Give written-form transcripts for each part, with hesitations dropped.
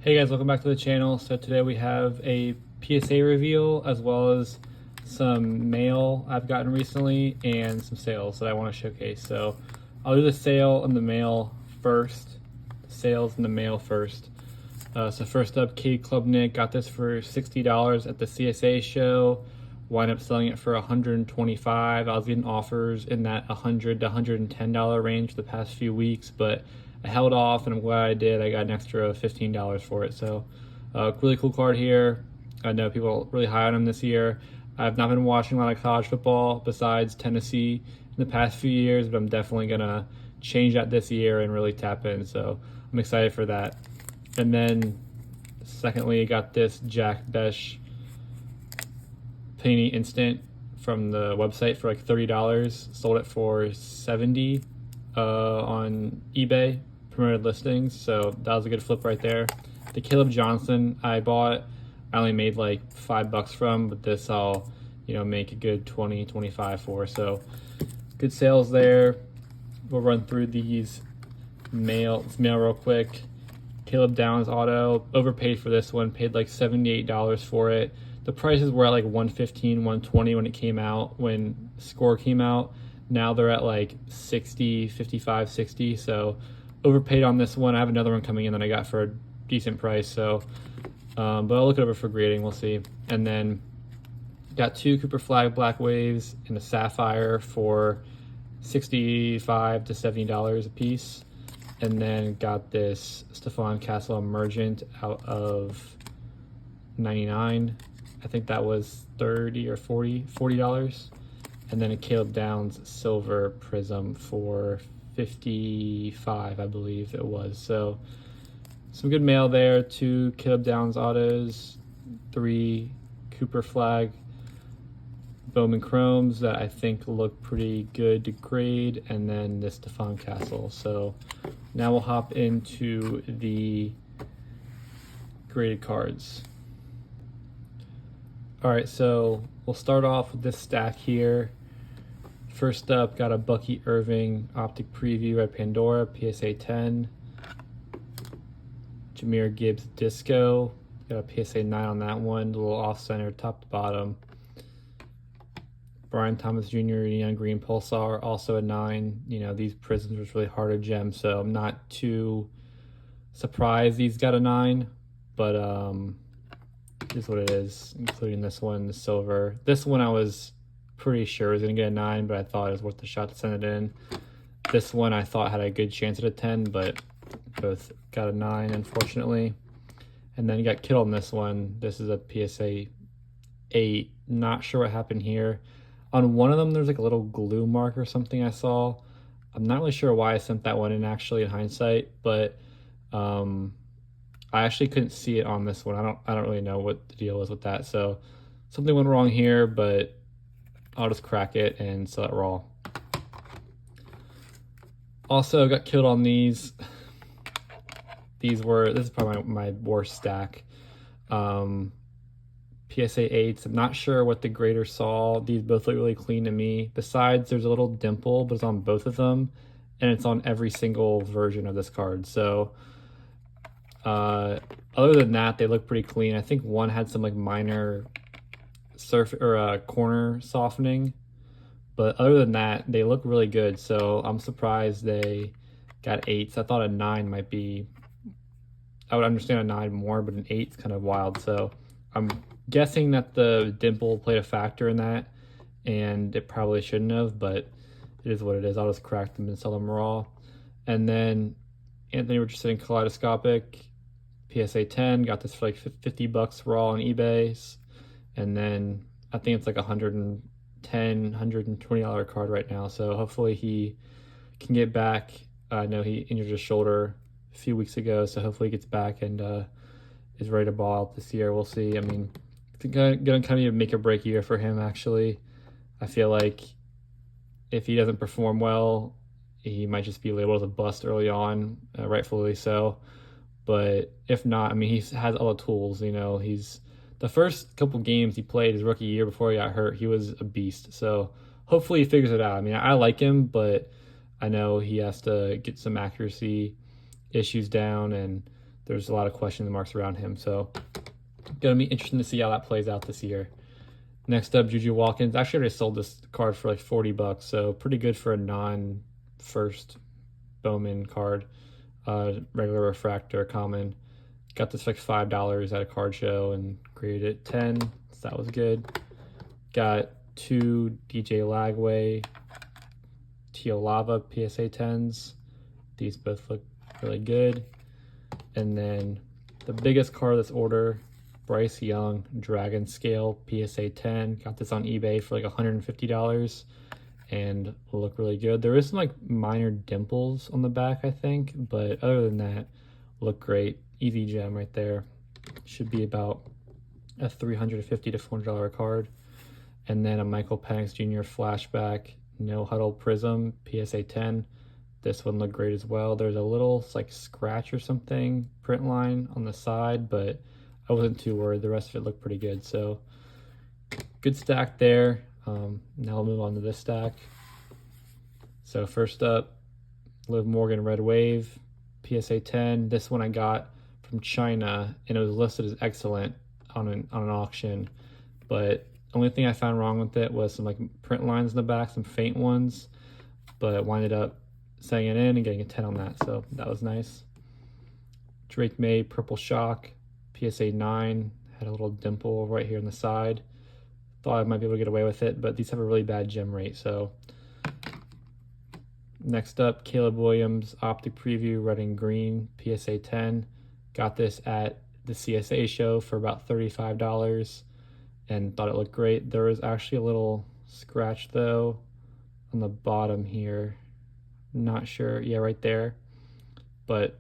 Hey guys, welcome back to the channel. So today we have a PSA reveal as well as some mail I've gotten recently and some sales that I want to showcase. So I'll do the sale and the mail first. Sales and the mail first. So first up, Katie Klubnik got this for $60 at the CSA show. Wind up selling it for $125. I was getting offers in that $100 to $110 range the past few weeks, but I held off, and I'm glad I did. I got an extra $15 for it. So really cool card here. I know people are really high on him this year. I've not been watching a lot of college football besides Tennessee in the past few years, but I'm definitely going to change that this year and really tap in. So I'm excited for that. And then secondly, I got this Jack Besh Panini Instant from the website for like $30. Sold it for $70 on eBay promoted listings, so that was a good flip right there. The Caleb Johnson I bought, I only made like $5 from, but this I'll make a good 20-25 for. So good sales there. We'll run through these mail real quick. Caleb Downs auto, overpaid for this one, paid like $78 for it. The prices were at like $115, $120 when it came out, when Score came out. Now they're at like $60, $55, $60. So overpaid on this one. I have another one coming in that I got for a decent price. So, but I'll look it over for grading. We'll see. And then got two Cooper Flag Black Waves and a Sapphire for $65 to $70 a piece. And then got this Stephon Castle Emergent out of $99. I think that was $30 or $40. And then a Caleb Downs Silver Prism for $55, I believe it was. So some good mail there. 2 Caleb Downs autos, 3 Cooper Flag Bowman Chromes that I think look pretty good to grade, and then this Stephon Castle. So now we'll hop into the graded cards. All right, so we'll start off with this stack here. First up, got a Bucky Irving Optic Preview at Pandora, PSA 10. Jahmyr Gibbs Disco, got a PSA 9 on that one, a little off-center, top to bottom. Brian Thomas Jr. Neon Green Pulsar, also a 9. These prisms was really hard to gem, so I'm not too surprised he's got a 9, but it is what it is, including this one, the silver. This one I was pretty sure was going to get a 9, but I thought it was worth the shot to send it in. This one I thought had a good chance at a 10, but both got a 9, unfortunately. And then you got Kittle on this one. This is a PSA 8. Not sure what happened here. On one of them, there's like a little glue mark or something I saw. I'm not really sure why I sent that one in, actually, in hindsight, but I actually couldn't see it on this one. I don't really know what the deal is with that. So something went wrong here, but I'll just crack it and sell it raw. Also got killed on these. This is probably my worst stack. PSA 8s. I'm not sure what the grader saw. These both look really clean to me. Besides, there's a little dimple, but it's on both of them, and it's on every single version of this card. So other than that, they look pretty clean. I think one had some like minor corner softening, but other than that, they look really good. So I'm surprised they got 8s. I thought a 9 might be, I would understand a 9 more, but an 8's kind of wild. So I'm guessing that the dimple played a factor in that, and it probably shouldn't have, but it is what it is. I'll just crack them and sell them raw. And then Anthony Richardson Kaleidoscopic PSA 10, got this for like $50 raw on eBay, and then I think it's like $110, $120 card right now. So hopefully he can get back. I know he injured his shoulder a few weeks ago, so hopefully he gets back and is ready to ball out this year. We'll see. I mean, it's gonna kind of a make or break year for him, actually. I feel like if he doesn't perform well, he might just be labeled as a bust early on, rightfully so. But if not, I mean, he has all the tools. He's the first couple games he played his rookie year before he got hurt, he was a beast. So hopefully he figures it out. I mean, I like him, but I know he has to get some accuracy issues down and there's a lot of question marks around him. So gonna be interesting to see how that plays out this year. Next up, Juju Watkins. Actually, already sold this card for like 40 bucks, so pretty good for a non-first Bowman card. Regular refractor, common. Got this for like $5 at a card show and graded it 10, so that was good. Got 2 DJ Lagway Teal Lava PSA 10s. These both look really good. And then the biggest card of this order, Bryce Young Dragon Scale PSA 10. Got this on eBay for like $150 and look really good. There is some like minor dimples on the back, I think, but other than that, look great. Easy gem right there. Should be about a $350 to $400 card. And then a Michael Penix Jr. Flashback No Huddle Prism PSA 10. This one looked great as well. There's a little like scratch or something print line on the side, but I wasn't too worried. The rest of it looked pretty good. So good stack there. Now I'll move on to this stack. So first up, Liv Morgan Red Wave PSA 10. This one I got from China, and it was listed as excellent on an auction, but only thing I found wrong with it was some like print lines in the back, some faint ones, but it winded up setting it in and getting a 10 on that, so that was nice. Drake May Purple Shock PSA 9, had a little dimple right here on the side. Thought I might be able to get away with it, but these have a really bad gem rate. So next up, Caleb Williams Optic Preview Red and Green PSA 10. Got this at the CSA show for about $35 and thought it looked great. There was actually a little scratch though on the bottom here. Not sure, yeah, right there, but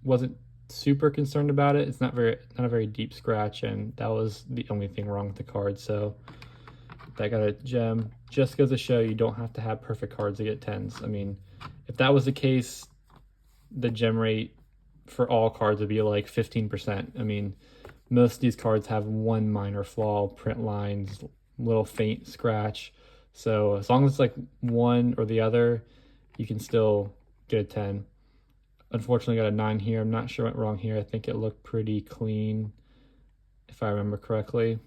wasn't super concerned about it. It's not a very deep scratch, and that was the only thing wrong with the card. So that got a gem. Just goes to show you don't have to have perfect cards to get 10s. I mean, if that was the case, the gem rate for all cards would be like 15%. I mean, most of these cards have one minor flaw, print lines, little faint scratch. So as long as it's like one or the other, you can still get a 10. Unfortunately, got a 9 here. I'm not sure what went wrong here. I think it looked pretty clean, if I remember correctly.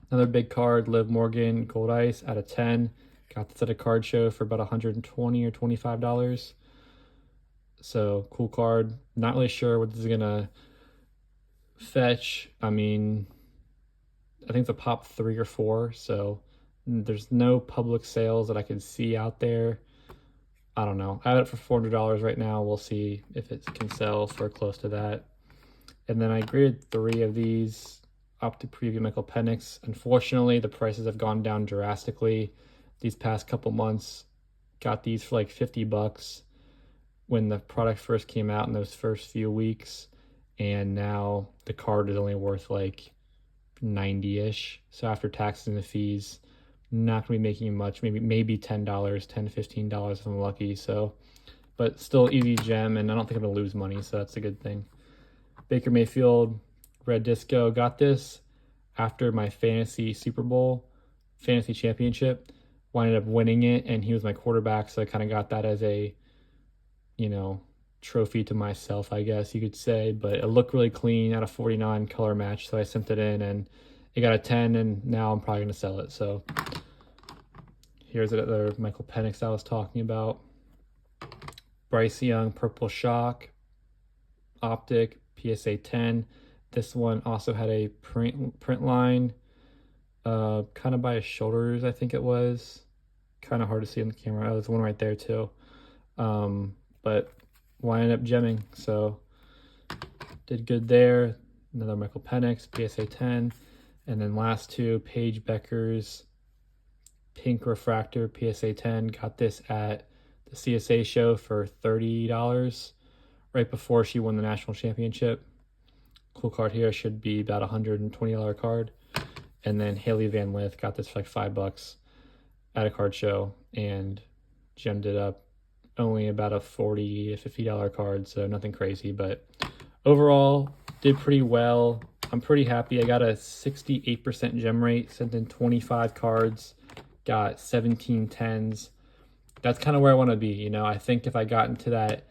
Another big card, Liv Morgan Gold Ice out of 10. Got this at a card show for about $120 or $25. So cool card. Not really sure what this is gonna fetch. I mean, I think it's a pop 3 or 4. So there's no public sales that I can see out there. I don't know. I have it for $400 right now. We'll see if it can sell for close to that. And then I graded 3 of these Optic Preview Michael Penix. Unfortunately, the prices have gone down drastically these past couple months. Got these for like 50 bucks when the product first came out in those first few weeks. And now the card is only worth like 90-ish. So after taxes and the fees, not gonna be making much, maybe $10, $10 to $15 if I'm lucky. So, but still easy gem, and I don't think I'm gonna lose money, so that's a good thing. Baker Mayfield Red Disco, got this after my fantasy Super Bowl, fantasy championship. Winded up winning it, and he was my quarterback, so I kind of got that as a, you know, trophy to myself, I guess you could say. But it looked really clean out of 49 color match, so I sent it in, and it got a 10, and now I'm probably gonna sell it. So here's another Michael Penix I was talking about. Bryce Young Purple Shock Optic PSA 10. This one also had a print line, kind of by his shoulders, I think it was. Kind of hard to see on the camera. Oh, there's one right there too. But winded up gemming, so did good there. Another Michael Penix PSA 10. And then last two, Paige Becker's Pink Refractor PSA 10. Got this at the CSA show for $30 right before she won the national championship. Cool card here. Should be about $120 card. And then Haley Van Lith got this for like $5 at a card show and gemmed it up. Only about a $40 to $50 card, so nothing crazy. But overall, did pretty well. I'm pretty happy. I got a 68% gem rate, sent in 25 cards, got 17 10s. That's kind of where I want to be. You know, I think if I got into that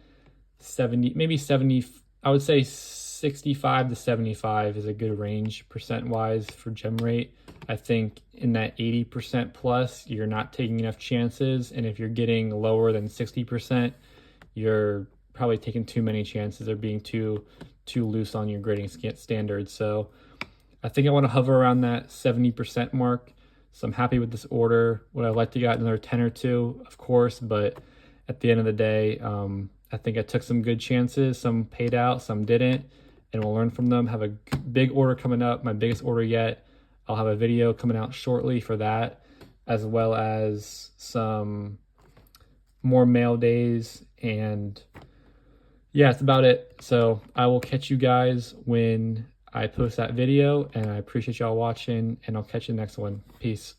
70, maybe 70. I would say 65 to 75 is a good range percent wise for gem rate. I think in that 80% plus, you're not taking enough chances. And if you're getting lower than 60%, you're probably taking too many chances or being too loose on your grading standards. So I think I want to hover around that 70% mark. So I'm happy with this order. Would I like to get another 10 or 2? Of course, but at the end of the day, I think I took some good chances. Some paid out, some didn't, and we'll learn from them. Have a big order coming up, my biggest order yet. I'll have a video coming out shortly for that, as well as some more mail days. And yeah, that's about it. So I will catch you guys when I post that video, and I appreciate y'all watching, and I'll catch you next one. Peace.